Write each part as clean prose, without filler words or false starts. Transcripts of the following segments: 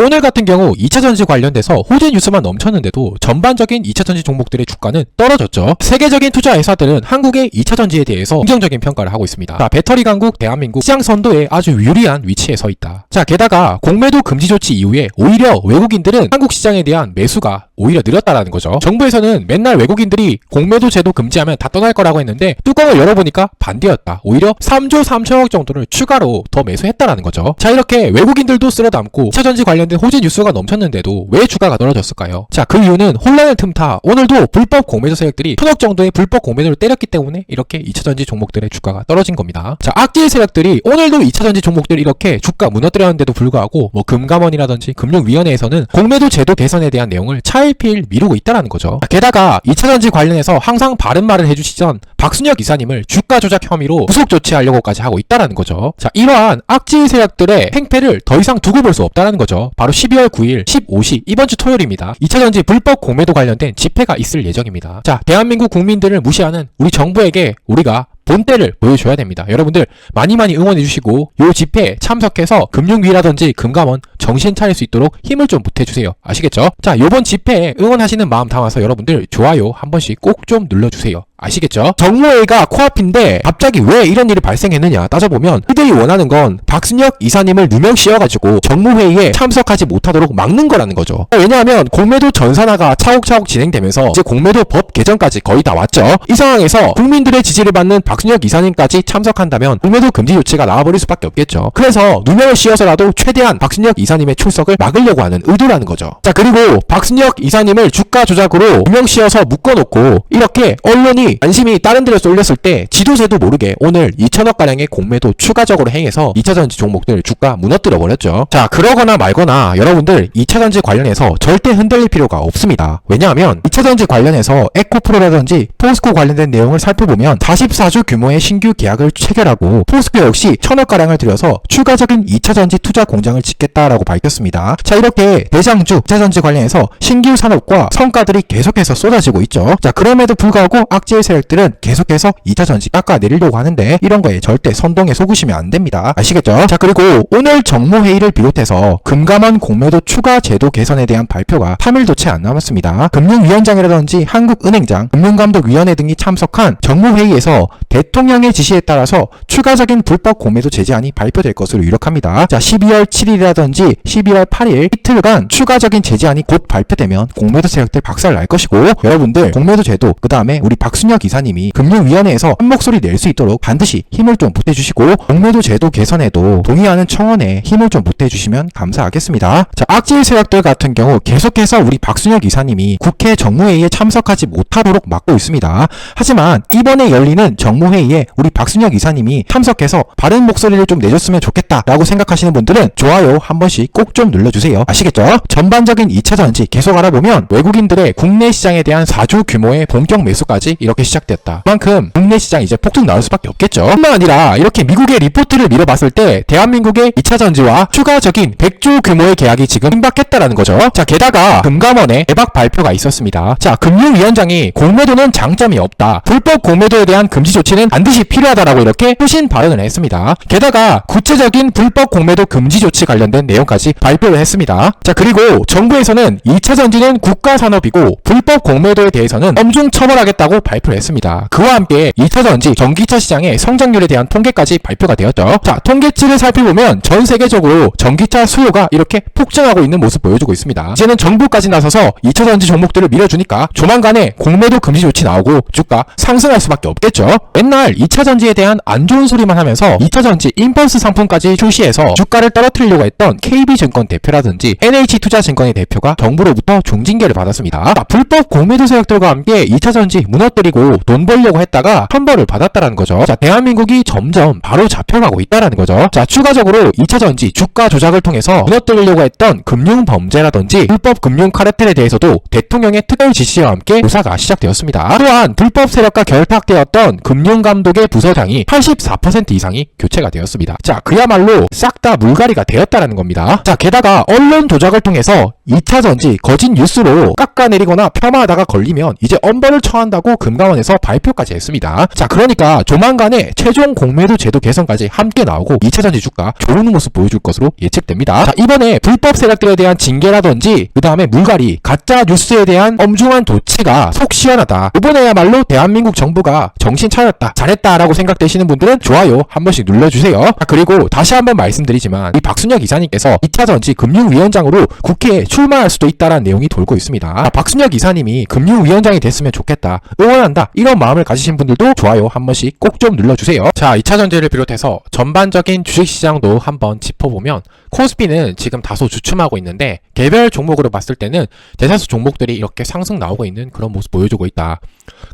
오늘 같은 경우 2차전지 관련돼서 호재 뉴스만 넘쳤는데도 전반적인 2차전지 종목들의 주가는 떨어졌죠. 세계적인 투자 회사들은 한국의 2차전지에 대해서 긍정적인 평가를 하고 있습니다. 자, 배터리 강국 대한민국 시장 선도에 아주 유리한 위치에 서 있다. 자, 게다가 공매도 금지 조치 이후에 오히려 외국인들은 한국 시장에 대한 매수가 오히려 늘었다라는 거죠. 정부에서는 맨날 외국인들이 공매도 제도 금지하면 다 떠날 거라고 했는데 뚜껑을 열어보니까 반대였다. 오히려 3조 3천억 정도를 추가로 더 매수했다라는 거죠. 자, 이렇게 외국인들도 쓸어담고 2차전지 관련된 호재 뉴스가 넘쳤는데도 왜 주가가 떨어졌을까요? 자, 그 이유는 혼란을 틈타 오늘도 불법 공매도 세력들이 천억 정도의 불법 공매도를 때렸기 때문에 이렇게 2차전지 종목들의 주가가 떨어진 겁니다. 자, 악질 세력들이 오늘도 2차전지 종목들이 이렇게 주가 무너뜨렸는데도 불구하고 금감원이라든지 금융위원회에서는 공매도 제도 개선에 대한 내용을 차일피일 미루고 있다라는 거죠. 게다가 2차전지 관련해서 항상 바른 말을 해주시던 박순혁 이사님을 주가 조작 혐의로 구속 조치하려고까지 하고 있다라는 거죠. 자, 이러한 악질 세력들의 행패를 더 이상 두고 볼 수 없다라는 거죠. 바로 12월 9일 15시 이번 주 토요일입니다. 2차전지 불법 공매도 관련된 집회가 있을 예정입니다. 자, 대한민국 국민들을 무시하는 우리 정부에게 우리가 본때를 보여줘야 됩니다. 여러분들 많이 응원해주시고 요 집회에 참석해서 금융위라든지 금감원 정신 차릴 수 있도록 힘을 좀 보태주세요. 아시겠죠? 자, 요번 집회에 응원하시는 마음 담아서 여러분들 좋아요 한 번씩 꼭 좀 눌러주세요. 아시겠죠? 정모회의가 코앞인데 갑자기 왜 이런 일이 발생했느냐 따져보면 그들이 원하는 건 박순혁 이사님을 누명 씌워가지고 정모회의에 참석하지 못하도록 막는 거라는 거죠. 왜냐하면 공매도 전산화가 차곡차곡 진행되면서 이제 공매도 법 개정까지 거의 다 왔죠. 이 상황에서 국민들의 지지를 받는 박순혁 이사님까지 참석한다면 공매도 금지 조치가 나와버릴 수밖에 없겠죠. 그래서 누명을 씌워서라도 최대한 박순혁 이사님의 출석을 막으려고 하는 의도라는 거죠. 자, 그리고 박순혁 이사님을 주가 조작으로 누명 씌워서 묶어놓고 이렇게 언론이 관심이 다른 데로 쏠렸을 때 지도새도 모르게 오늘 2천억가량의 공매도 추가적으로 행해서 2차전지 종목들 주가 무너뜨려 버렸죠. 자, 그러거나 말거나 여러분들 2차전지 관련해서 절대 흔들릴 필요가 없습니다. 왜냐하면 2차전지 관련해서 에코프로라든지 포스코 관련된 내용을 살펴보면 44조 규모의 신규 계약을 체결하고 포스코 역시 1,000억가량을 들여서 추가적인 2차전지 투자 공장을 짓겠다라고 밝혔습니다. 자, 이렇게 대장주 2차전지 관련해서 신규 산업과 성과들이 계속해서 쏟아지고 있죠. 자, 그럼에도 불구하고 악질 세력들은 계속해서 2차전지 깎아내리려고 하는데 이런 거에 절대 선동에 속으시면 안 됩니다. 아시겠죠? 자, 그리고 오늘 정모회의를 비롯해서 금감원 공매도 추가 제도 개선에 대한 발표가 3일도 채 안 남았습니다. 금융위원장이라든지 한국은행장, 금융감독위원회 등이 참석한 정모회의에서 대통령의 지시에 따라서 추가적인 불법 공매도 제재안이 발표될 것으로 유력합니다. 자, 12월 7일이라든지 12월 8일 이틀간 추가적인 제재안이 곧 발표되면 공매도 세력들 박살 날 것이고 여러분들 공매도 제도 그 다음에 우리 박순혁 이사님이 금융위원회에서 한 목소리 낼 수 있도록 반드시 힘을 좀 보태주시고 공매도 제도 개선에도 동의하는 청원에 힘을 좀 보태주시면 감사하겠습니다. 자, 악질 세력들 같은 경우 계속해서 우리 박순혁 이사님이 국회 정무회의에 참석하지 못하도록 막고 있습니다. 하지만 이번에 열리는 정무회의에 우리 박순혁 이사님이 참석해서 바른 목소리를 좀 내줬으면 좋겠다라고 생각하시는 분들은 좋아요 한 번씩 꼭 좀 눌러주세요. 아시겠죠? 전반적인 2차전지 계속 알아보면 외국인들의 국내 시장에 대한 4조 규모의 본격 매수까지 이렇게 시작되었다. 그만큼 국내 시장 이제 폭등 나올 수밖에 없겠죠. 뿐만 아니라 이렇게 미국의 리포트를 밀어봤을 때 대한민국의 2차전지와 추가적인 100조 규모의 계약이 지금 임박했다라는 거죠. 자, 게다가 금감원의 대박 발표가 있었습니다. 자, 금융위원장이 공매도는 장점이 없다. 불법 공매도에 대한 금지 조치는 반드시 필요하다라고 이렇게 표신 발언을 했습니다. 게다가 구체적인 불법 공매도 금지 조치 관련된 내용까지 발표를 했습니다. 자, 그리고 정부에서는 2차전지는 국가산업이고 불법 공매도에 대해서는 엄중 처벌하겠다고 발표를 했습니다. 그와 함께 2차전지 전기차 시장의 성장률에 대한 통계까지 발표가 되었죠. 자, 통계치를 살펴보면 전 세계적으로 전기차 수요가 이렇게 폭증하고 있는 모습 보여주고 있습니다. 이제는 정부까지 나서서 2차전지 종목들을 밀어주니까 조만간에 공매도 금지 조치 나오고 주가 상승할 수밖에 없겠죠. 맨날 2차전지에 대한 안 좋은 소리만 하면서 2차전지 임펄스 상품까지 출시해서 주가를 떨어뜨리려고 했던 KB증권 대표라든지 NH투자증권의 대표가 정부로부터 중징계를 받았습니다. 자, 불법 공매도 세력들과 함께 2차전지 무너뜨리고 돈 벌려고 했다가 환벌을 받았다라는 거죠. 자, 대한민국이 점점 바로 잡혀가고 있다라는 거죠. 자, 추가적으로 2차전지 주가 조작을 통해서 무너뜨리려고 했던 금융범죄라든지 불법 금융 카르텔에 대해서도 대통령의 특별 지시와 함께 조사가 시작되었습니다. 또한 불법 세력과 결탁되었던 금융감독의 부서장이 84% 이상이 교체가 되었습니다. 자, 그야말로 싹 다 물갈이가 되었다라는 겁니다. 자, 게다가 언론 조작을 통해서 2차전지 거짓 뉴스로 깎아내리거나 폄하하다가 걸리면 이제 엄벌을 처한다고 금감 금감원에서 발표까지 했습니다. 자, 그러니까 조만간에 최종 공매도 제도 개선까지 함께 나오고 2차전지 주가 좋은 모습 보여줄 것으로 예측됩니다. 자, 이번에 불법 세력들에 대한 징계라든지 그 다음에 물갈이, 가짜 뉴스에 대한 엄중한 조치가 속 시원하다. 이번에야말로 대한민국 정부가 정신 차렸다, 잘했다라고 생각되시는 분들은 좋아요 한 번씩 눌러주세요. 자, 그리고 다시 한번 말씀드리지만 이 박순혁 이사님께서 2차전지 금융위원장으로 국회에 출마할 수도 있다는 내용이 돌고 있습니다. 자, 박순혁 이사님이 금융위원장이 됐으면 좋겠다, 응원한다, 이런 마음을 가지신 분들도 좋아요 한 번씩 꼭 좀 눌러주세요. 자, 2차전지를 비롯해서 전반적인 주식시장도 한번 짚어보면 코스피는 지금 다소 주춤하고 있는데 개별 종목으로 봤을 때는 대다수 종목들이 이렇게 상승 나오고 있는 그런 모습 보여주고 있다.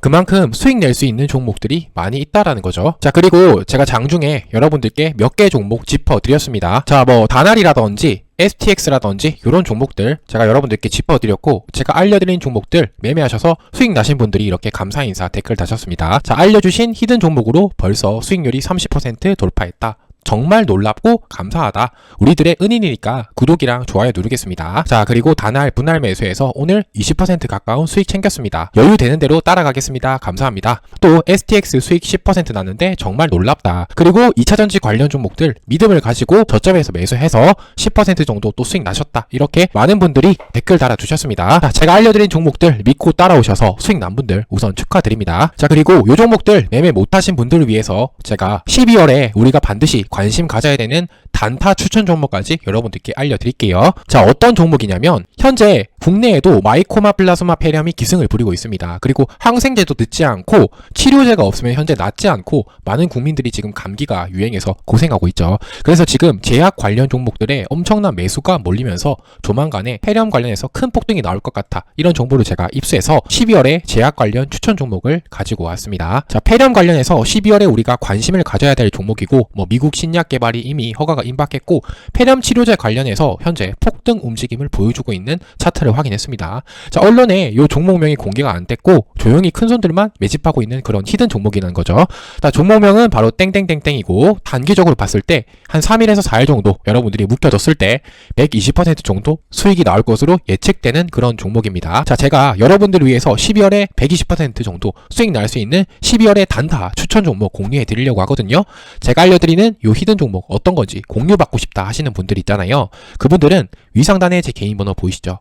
그만큼 수익 낼 수 있는 종목들이 많이 있다라는 거죠. 자, 그리고 제가 장중에 여러분들께 몇 개 종목 짚어드렸습니다. 자, 뭐 다날이라든지 STX라든지 이런 종목들 제가 여러분들께 짚어드렸고, 제가 알려드린 종목들 매매하셔서 수익 나신 분들이 이렇게 감사 인사 댓글 다셨습니다. 자, 알려주신 히든 종목으로 벌써 수익률이 30% 돌파했다. 정말 놀랍고 감사하다. 우리들의 은인이니까 구독이랑 좋아요 누르겠습니다. 자, 그리고 다날 분할 매수에서 오늘 20% 가까운 수익 챙겼습니다. 여유 되는 대로 따라가겠습니다. 감사합니다. 또 STX 수익 10% 났는데 정말 놀랍다. 그리고 2차전지 관련 종목들 믿음을 가지고 저점에서 매수해서 10% 정도 또 수익 나셨다. 이렇게 많은 분들이 댓글 달아주셨습니다. 자, 제가 알려드린 종목들 믿고 따라오셔서 수익 난 분들 우선 축하드립니다. 자, 그리고 이 종목들 매매 못하신 분들을 위해서 제가 12월에 우리가 반드시 관심 가져야 되는 단타 추천 종목까지 여러분들께 알려드릴게요. 자, 어떤 종목이냐면 현재 국내에도 마이코마 플라즈마 폐렴이 기승을 부리고 있습니다. 그리고 항생제도 늦지 않고 치료제가 없으면 현재 낫지 않고 많은 국민들이 지금 감기가 유행해서 고생하고 있죠. 그래서 지금 제약 관련 종목들에 엄청난 매수가 몰리면서 조만간에 폐렴 관련해서 큰 폭등이 나올 것 같아. 이런 정보를 제가 입수해서 12월에 제약 관련 추천 종목을 가지고 왔습니다. 자, 폐렴 관련해서 12월에 우리가 관심을 가져야 될 종목이고, 뭐 미국 신약 개발이 이미 허가가 임박했고 폐렴 치료제 관련해서 현재 폭등 움직임을 보여주고 있는 차트를 확인했습니다. 자, 언론에 이 종목명이 공개가 안 됐고 조용히 큰 손들만 매집하고 있는 그런 히든 종목이라는 거죠. 자, 종목명은 바로 땡땡땡땡이고 단기적으로 봤을 때 한 3일에서 4일 정도 여러분들이 묵혀뒀을 때 120% 정도 수익이 나올 것으로 예측되는 그런 종목입니다. 자, 제가 여러분들을 위해서 12월에 120% 정도 수익 날 수 있는 12월의 단타 추천 종목 공유해 드리려고 하거든요. 제가 알려드리는 이 히든 종목 어떤 건지 공유받고 싶다 하시는 분들 있잖아요. 그분들은 위상단에 제 개인 번호 보이시죠?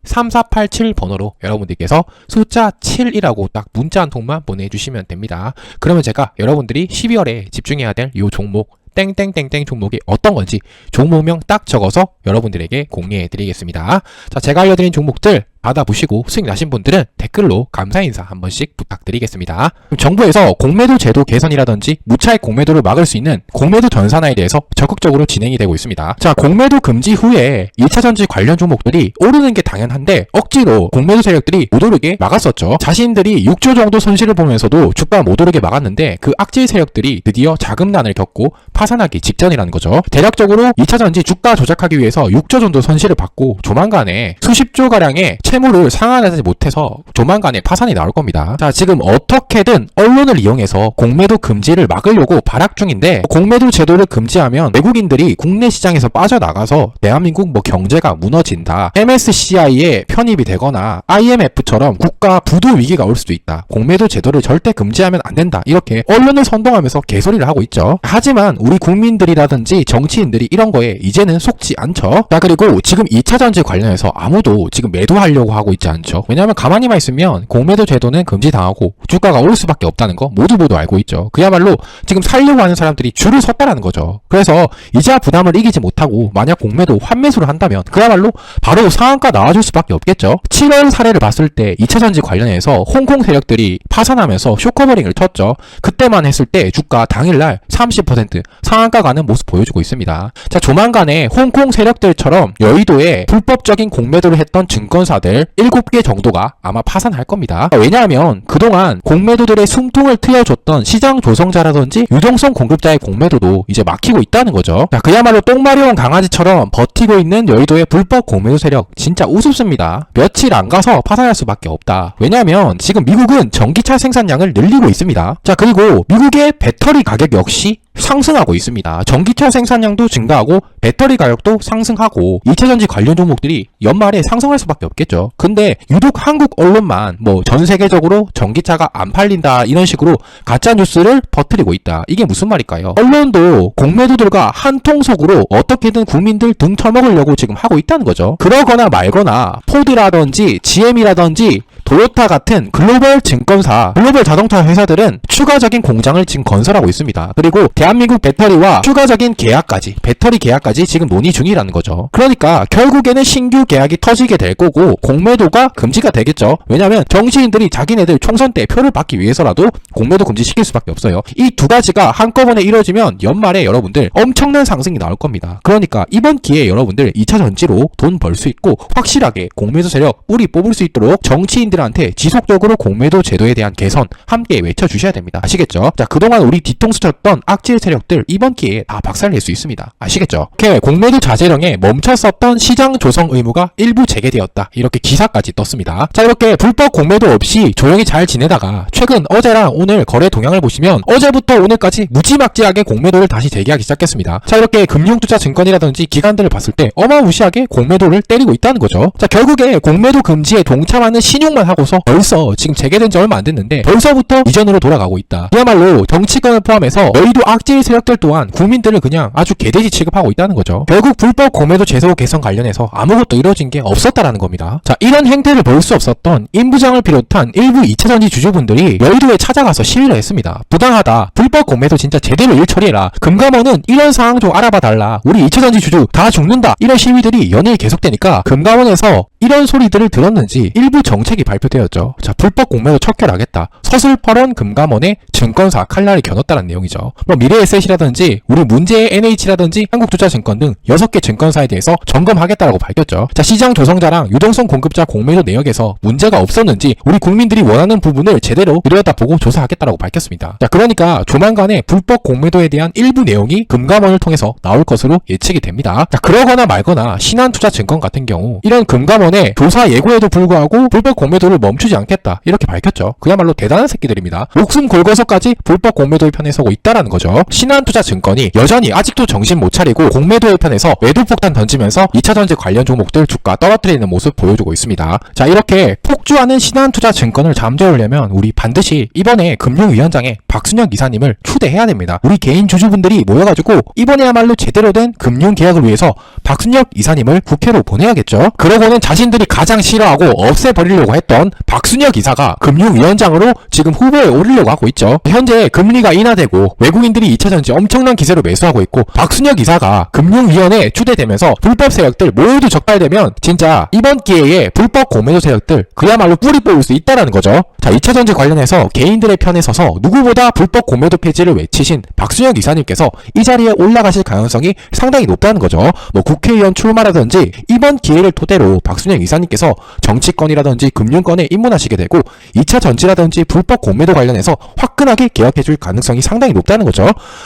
010-3924-3487 번호로 여러분들께서 숫자 7이라고 딱 문자 한 통만 보내주시면 됩니다. 그러면 제가 여러분들이 12월에 집중해야 될 이 종목 땡땡땡땡 종목이 어떤 건지 종목명 딱 적어서 여러분들에게 공유해 드리겠습니다. 자, 제가 알려드린 종목들 받아보시고 수익 나신 분들은 댓글로 감사 인사 한 번씩 부탁드리겠습니다. 정부에서 공매도 제도 개선이라든지 무차익 공매도를 막을 수 있는 공매도 전산화에 대해서 적극적으로 진행이 되고 있습니다. 자, 공매도 금지 후에 1차전지 관련 종목들이 오르는 게 당연한데 억지로 공매도 세력들이 못 오르게 막았었죠. 자신들이 6조 정도 손실을 보면서도 주가 못 오르게 막았는데 그 악질 세력들이 드디어 자금난을 겪고 파산하기 직전이라는 거죠. 대략적으로 2차전지 주가 조작하기 위해서 6조 정도 손실을 받고 조만간에 수십조 가량의 채무를 상환하지 못해서 조만간에 파산이 나올 겁니다. 자, 지금 어떻게든 언론을 이용해서 공매도 금지를 막으려고 발악 중인데, 공매도 제도를 금지하면 외국인들이 국내 시장에서 빠져나가서 대한민국 뭐 경제가 무너진다, MSCI에 편입이 되거나 IMF처럼 국가 부도 위기가 올 수도 있다, 공매도 제도를 절대 금지하면 안 된다, 이렇게 언론을 선동하면서 개소리를 하고 있죠. 하지만 우리 국민들이라든지 정치인들이 이런 거에 이제는 속지 않죠. 자, 그리고 지금 2차전지 관련해서 아무도 지금 매도하려고 하고 있지 않죠. 왜냐하면 가만히만 있으면 공매도 제도는 금지당하고 주가가 오를 수밖에 없다는 거 모두 알고 있죠. 그야말로 지금 살려고 하는 사람들이 줄을 섰다라는 거죠. 그래서 이자 부담을 이기지 못하고 만약 공매도 환매수를 한다면 그야말로 바로 상한가 나와줄 수밖에 없겠죠. 7월 사례를 봤을 때 2차전지 관련해서 홍콩 세력들이 파산하면서 쇼커버링을 쳤죠. 그때만 했을 때 주가 당일날 30% 상한가 가는 모습 보여주고 있습니다. 자, 조만간에 홍콩 세력들처럼 여의도에 불법적인 공매도를 했던 증권사들 7개 정도가 아마 파산할 겁니다. 왜냐하면 그동안 공매도들의 숨통을 트여줬던 시장 조성자라든지 유동성 공급자의 공매도도 이제 막히고 있다는 거죠. 자, 그야말로 똥마려운 강아지처럼 버티고 있는 여의도의 불법 공매도 세력 진짜 우습습니다. 며칠 안 가서 파산할 수밖에 없다. 왜냐하면 지금 미국은 전기차 생산량을 늘리고 있습니다. 자, 그리고 미국의 배터리 가격 역시 상승하고 있습니다. 전기차 생산량도 증가하고 배터리 가격도 상승하고 2차전지 관련 종목들이 연말에 상승할 수밖에 없겠죠. 근데 유독 한국 언론만 뭐 전 세계적으로 전기차가 안 팔린다 이런 식으로 가짜 뉴스를 퍼뜨리고 있다. 이게 무슨 말일까요? 언론도 공매도들과 한 통속으로 어떻게든 국민들 등 터먹으려고 지금 하고 있다는 거죠. 그러거나 말거나 포드라든지 GM이라든지 도요타 같은 글로벌 증권사, 글로벌 자동차 회사들은 추가적인 공장을 지금 건설하고 있습니다. 그리고 대한민국 배터리와 추가적인 계약까지, 배터리 계약까지 지금 논의 중이라는 거죠. 그러니까 결국에는 신규 계약이 터지게 될 거고 공매도가 금지가 되겠죠. 왜냐면 정치인들이 자기네들 총선 때 표를 받기 위해서라도 공매도 금지시킬 수밖에 없어요. 이 두 가지가 한꺼번에 이루어지면 연말에 여러분들 엄청난 상승이 나올 겁니다. 그러니까 이번 기회에 여러분들 2차 전지로 돈 벌 수 있고 확실하게 공매도 세력 뿌리 뽑을 수 있도록 정치인들한테 지속적으로 공매도 제도에 대한 개선 함께 외쳐주셔야 됩니다. 아시겠죠? 자, 그동안 우리 뒤통수 쳤던 악질 세력들 이번 기회에 다 박살낼 수 있습니다. 아시겠죠? 이렇게 공매도 자제령에 멈췄었던 시장 조성 의무가 일부 재개되었다. 이렇게 기사까지 떴습니다. 자, 이렇게 불법 공매도 없이 조용히 잘 지내다가 최근 어제랑 오늘 거래 동향을 보시면 어제부터 오늘까지 무지막지하게 공매도를 다시 재개하기 시작했습니다. 자, 이렇게 금융투자증권이라든지 기관들을 봤을 때 어마무시하게 공매도를 때리고 있다는 거죠. 자, 결국에 공매도 금지에 동참하는 신용만 하고서 벌써 지금 재개된 지 얼마 안 됐는데 벌써부터 이전으로 돌아가고 있다. 이야말로 정치권을 포함해서 여의도 악질 세력들 또한 국민들을 그냥 아주 개돼지 취급하고 있다는 거죠. 결국 불법 공매도 제도 개선 관련해서 아무것도 이루어진 게 없었다라는 겁니다. 자, 이런 행태를 볼 수 없었던 임부장을 비롯한 일부 2차전지 주주분들이 여의도에 찾아가서 시위를 했습니다. 부당하다. 불법 공매도 진짜 제대로 일 처리해라. 금감원은 이런 상황 좀 알아봐 달라. 우리 2차전지 주주 다 죽는다. 이런 시위들이 연일 계속되니까 금감원에서 이런 소리들을 들었는지 일부 정책이 발표되었죠. 자, 불법 공매도 척결하겠다. 서슬퍼런 금감원의 증권사 칼날이 겨눴다는 내용이죠. 뭐 미래에셋이라든지 우리 문제의 NH라든지 한국투자증권 등 6개 증권사에 대해서 점검하겠다라고 밝혔죠. 자, 시장 조성자랑 유동성 공급자 공매도 내역에서 문제가 없었는지 우리 국민들이 원하는 부분을 제대로 들여다보고 조사하겠다라고 밝혔습니다. 자, 그러니까 조만간에 불법 공매도에 대한 일부 내용이 금감원을 통해서 나올 것으로 예측이 됩니다. 자, 그러거나 말거나 신한투자증권 같은 경우 이런 금감원의 조사 예고에도 불구하고 불법 공매도를 멈추지 않겠다 이렇게 밝혔죠. 그야말로 대단한 새끼들입니다. 목숨 걸고서까지 불법 공매도의 편에 서고 있다라는 거죠. 신한투자증권이 여전히 아직도 정신 못 차리고 공매도의 편에서 매도폭탄 던지면서 2차전지 관련 종목들 주가 떨어뜨리는 모습 보여주고 있습니다. 자, 이렇게 폭주하는 신한투자증권을 잠재우려면 우리 반드시 이번에 금융위원장에 박순혁 이사님을 초대해야 됩니다. 우리 개인 주주분들이 모여가지고 이번에야말로 제대로 된 금융개혁을 위해서 박순혁 이사님을 국회로 보내야겠죠. 그러고는 자신들이 가장 싫어하고 없애버리려고 했던 박순혁 이사가 금융위원장으로 지금 후보에 오르려고 하고 있죠. 현재 금리가 인하되고 외국인들이 2차전지 엄청난 기세로 매수하고 있고 박순혁 이사가 금융위원회에 추대되면서 불법 세력들 모두 적발되면 진짜 이번 기회에 불법 공매도 세력들 그야말로 뿌리 뽑을 수 있다라는 거죠. 자, 2차전지 관련해서 개인들의 편에 서서 누구보다 불법 공매도 폐지를 외치신 박순혁 이사님께서 이 자리에 올라가실 가능성이 상당히 높다는 거죠. 뭐 국회의원 출마라든지 이번 기회를 토대로 박순혁 이사님께서 정치권이라든지 금융권에 입문하시게 되고 2차 전지라든지 불법 공매도 관련해서 화끈하게 개혁해줄 가능성이 상당히 높다는 거죠.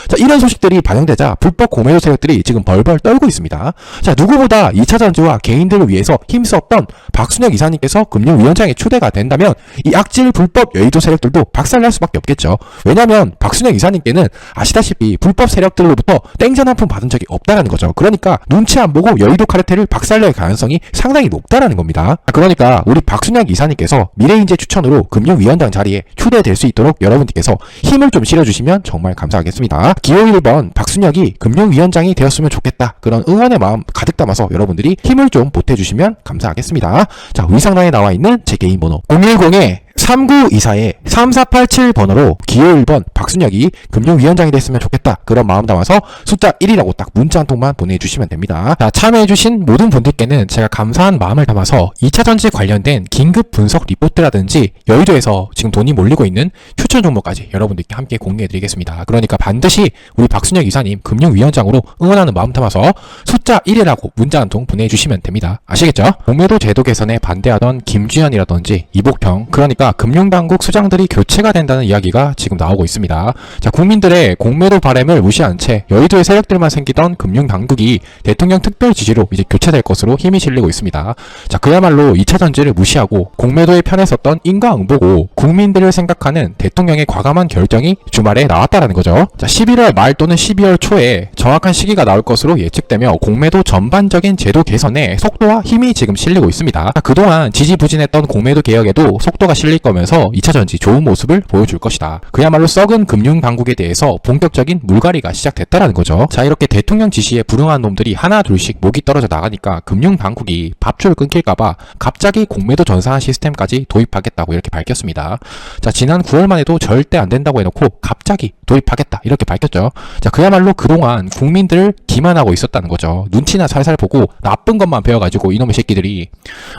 자, 이런 소식들이 반영되자 불법 공매도 세력들이 지금 벌벌 떨고 있습니다. 자, 누구보다 2차 전지와 개인들을 위해서 힘썼던 박순혁 이사님께서 금융위원장에 초대가 된다면 이 악질 불법 여의도 세력들도 박살날 수밖에 없겠죠. 왜냐면 박순혁 이사님께는 아시다시피 불법 세력들로부터 땡전 한 푼 받은 적이 없다라는 거죠. 그러니까 눈치 안 보고 여의도 카르텔을 박살낼 가능성이 상당히 높다라는 겁니다. 그러니까 우리 박순혁 이사님께서 미래인재 추천으로 금융위원장 자리에 초대될 수 있도록 여러분들께서 힘을 좀 실어주시면 정말 감사하겠습니다. 기호 1번 박순혁이 금융위원장이 되었으면 좋겠다. 그런 응원의 마음 가득 담아서 여러분들이 힘을 좀 보태주시면 감사하겠습니다. 자, 위상란에 나와 있는 제 개인 번호 010에 3924에 3487 번호로 기호 1번 박순혁이 금융위원장이 됐으면 좋겠다. 그런 마음 담아서 숫자 1이라고 딱 문자 한 통만 보내주시면 됩니다. 자, 참여해주신 모든 분들께는 제가 감사한 마음을 담아서 2차전지 관련된 긴급 분석 리포트라든지 여의도에서 지금 돈이 몰리고 있는 추천 종목까지 여러분들께 함께 공유해드리겠습니다. 그러니까 반드시 우리 박순혁 이사님 금융위원장으로 응원하는 마음 담아서 숫자 1이라고 문자 한 통 보내주시면 됩니다. 아시겠죠? 공매도 제도 개선에 반대하던 김주현이라든지 이복평, 그러니까 보니까 금융당국 수장들이 교체가 된다는 이야기가 지금 나오고 있습니다. 자, 국민들의 공매도 바람을 무시한 채 여의도의 세력들만 생기던 금융당국이 대통령 특별 지시로 이제 교체될 것으로 힘이 실리고 있습니다. 자, 그야말로 2차 전지를 무시하고 공매도의 편에 섰던 인과응보고 국민들을 생각하는 대통령의 과감한 결정이 주말에 나왔다라는 거죠. 자, 11월 말 또는 12월 초에 정확한 시기가 나올 것으로 예측되며 공매도 전반적인 제도 개선에 속도와 힘이 지금 실리고 있습니다. 자, 그동안 지지부진했던 공매도 개혁에도 속도가 실릴 거면서 2차 전지 좋은 모습을 보여줄 것이다. 그야말로 썩은 금융당국에 대해서 본격적인 물갈이가 시작됐다라는 거죠. 자, 이렇게 대통령 지시에 불응한 놈들이 하나 둘씩 목이 떨어져 나가니까 금융당국이 밥줄을 끊길까봐 갑자기 공매도 전산화 시스템까지 도입하겠다고 이렇게 밝혔습니다. 자, 지난 9월만 해도 절대 안 된다고 해놓고 갑자기 도입하겠다 이렇게 밝혔죠. 자, 그야말로 그동안 국민들을 기만하고 있었다는 거죠. 눈치나 살살 보고 나쁜 것만 배워가지고 이놈의 새끼들이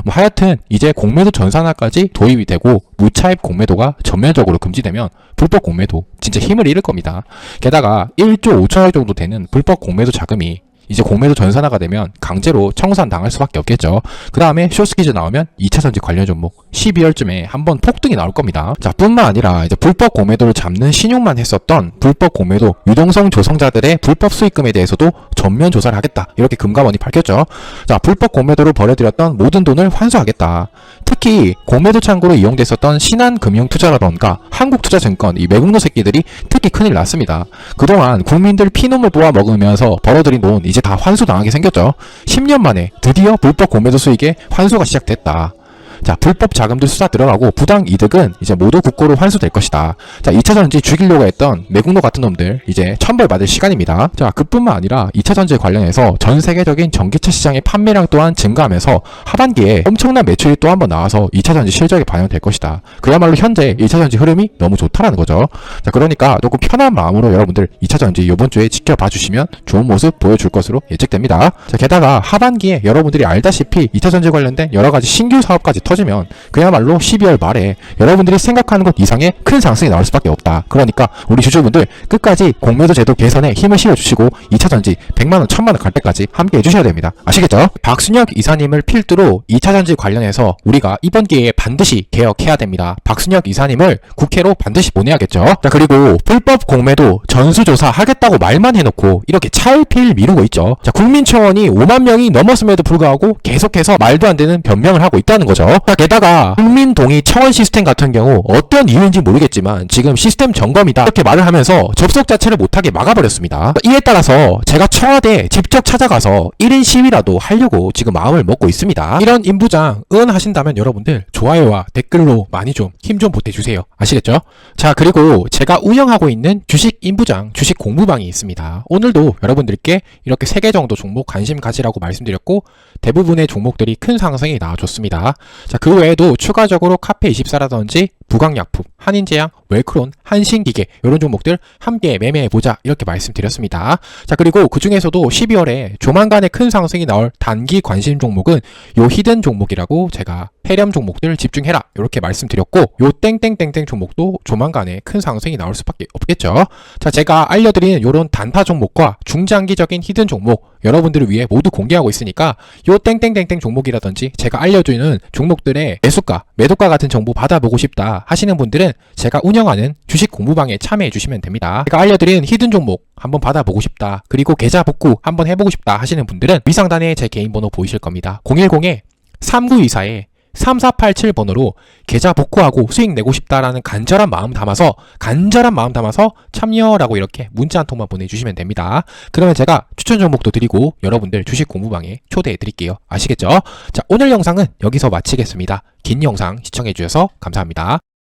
하여튼 이제 공매도 전산화까지 도입이 되고 무차입 공매도가 전면적으로 금지되면 불법 공매도 진짜 힘을 잃을 겁니다. 게다가 1조 5천억 정도 되는 불법 공매도 자금이 이제 공매도 전산화가 되면 강제로 청산 당할 수밖에 없겠죠. 그 다음에 쇼스퀴즈 나오면 2차 전지 관련 종목 12월쯤에 한번 폭등이 나올 겁니다. 자, 뿐만 아니라 이제 불법 공매도를 잡는 신용만 했었던 불법 공매도 유동성 조성자들의 불법 수익금에 대해서도 전면 조사를 하겠다. 이렇게 금감원이 밝혔죠. 자, 불법 공매도를 벌여들였던 모든 돈을 환수하겠다. 특히 공매도 창구로 이용됐었던 신한금융투자라던가 한국투자증권 이 외국노 새끼들이 특히 큰일 났습니다. 그동안 국민들 피눈물 뽑아 먹으면서 벌어들인 돈 이제 다 환수당하게 생겼죠. 10년 만에 드디어 불법 공매도 수익의 환수가 시작됐다. 자, 불법 자금들 수사 들어가고 부당 이득은 이제 모두 국고로 환수될 것이다. 자, 2차 전지 죽이려고 했던 매국노 같은 놈들 이제 천벌받을 시간입니다. 자, 그뿐만 아니라 2차 전지 관련해서 전 세계적인 전기차 시장의 판매량 또한 증가하면서 하반기에 엄청난 매출이 또 한번 나와서 2차 전지 실적에 반영될 것이다. 그야말로 현재 1차 전지 흐름이 너무 좋다라는 거죠. 자, 그러니까 조금 편한 마음으로 여러분들 2차 전지 이번 주에 지켜봐 주시면 좋은 모습 보여줄 것으로 예측됩니다. 자, 게다가 하반기에 여러분들이 알다시피 2차 전지 관련된 여러 가지 신규 사업까지 터지면 그야말로 12월 말에 여러분들이 생각하는 것 이상의 큰 상승이 나올 수밖에 없다. 그러니까 우리 주주분들 끝까지 공매도 제도 개선에 힘을 실어주시고 2차 전지 100만원, 1000만원 갈 때까지 함께 해주셔야 됩니다. 아시겠죠? 박순혁 이사님을 필두로 2차 전지 관련해서 우리가 이번 기회에 반드시 개혁해야 됩니다. 박순혁 이사님을 국회로 반드시 보내야겠죠? 자, 그리고 불법 공매도 전수조사 하겠다고 말만 해놓고 이렇게 차일피일 미루고 있죠. 자, 국민청원이 5만 명이 넘었음에도 불구하고 계속해서 말도 안 되는 변명을 하고 있다는 거죠. 자, 게다가 국민동의 청원 시스템 같은 경우 어떤 이유인지 모르겠지만 지금 시스템 점검이다 이렇게 말을 하면서 접속 자체를 못하게 막아버렸습니다. 이에 따라서 제가 청와대에 직접 찾아가서 1인 시위라도 하려고 지금 마음을 먹고 있습니다. 이런 임부장 응원하신다면 여러분들 좋아요와 댓글로 많이 좀 힘 좀 보태주세요. 아시겠죠? 자, 그리고 제가 운영하고 있는 주식 임부장 주식 공부방이 있습니다. 오늘도 여러분들께 이렇게 3개 정도 종목 관심 가지라고 말씀드렸고 대부분의 종목들이 큰 상승이 나와줬습니다. 자, 그 외에도 추가적으로 카페24라든지 부강약품, 한인제약, 웰크론, 한신기계 이런 종목들 함께 매매해보자 이렇게 말씀드렸습니다. 자, 그리고 그 중에서도 12월에 조만간에 큰 상승이 나올 단기 관심 종목은 요 히든 종목이라고 제가 폐렴 종목들 집중해라 이렇게 말씀드렸고 요 땡땡땡땡 종목도 조만간에 큰 상승이 나올 수밖에 없겠죠. 자, 제가 알려드리는 요런 단타 종목과 중장기적인 히든 종목 여러분들을 위해 모두 공개하고 있으니까 요 땡땡땡땡 종목이라든지 제가 알려주는 종목들의 매수가, 매도가 같은 정보 받아보고 싶다 하시는 분들은 제가 운영하는 주식 공부방에 참여해 주시면 됩니다. 제가 알려드린 히든 종목 한번 받아보고 싶다, 그리고 계좌 복구 한번 해보고 싶다 하시는 분들은 위상단에 제 개인 번호 보이실 겁니다. 010-3924-3487 번호로 계좌 복구하고 수익 내고 싶다라는 간절한 마음 담아서 참여라고 이렇게 문자 한 통만 보내주시면 됩니다. 그러면 제가 추천 종목도 드리고 여러분들 주식 공부방에 초대해 드릴게요. 아시겠죠? 자, 오늘 영상은 여기서 마치겠습니다. 긴 영상 시청해 주셔서 감사합니다.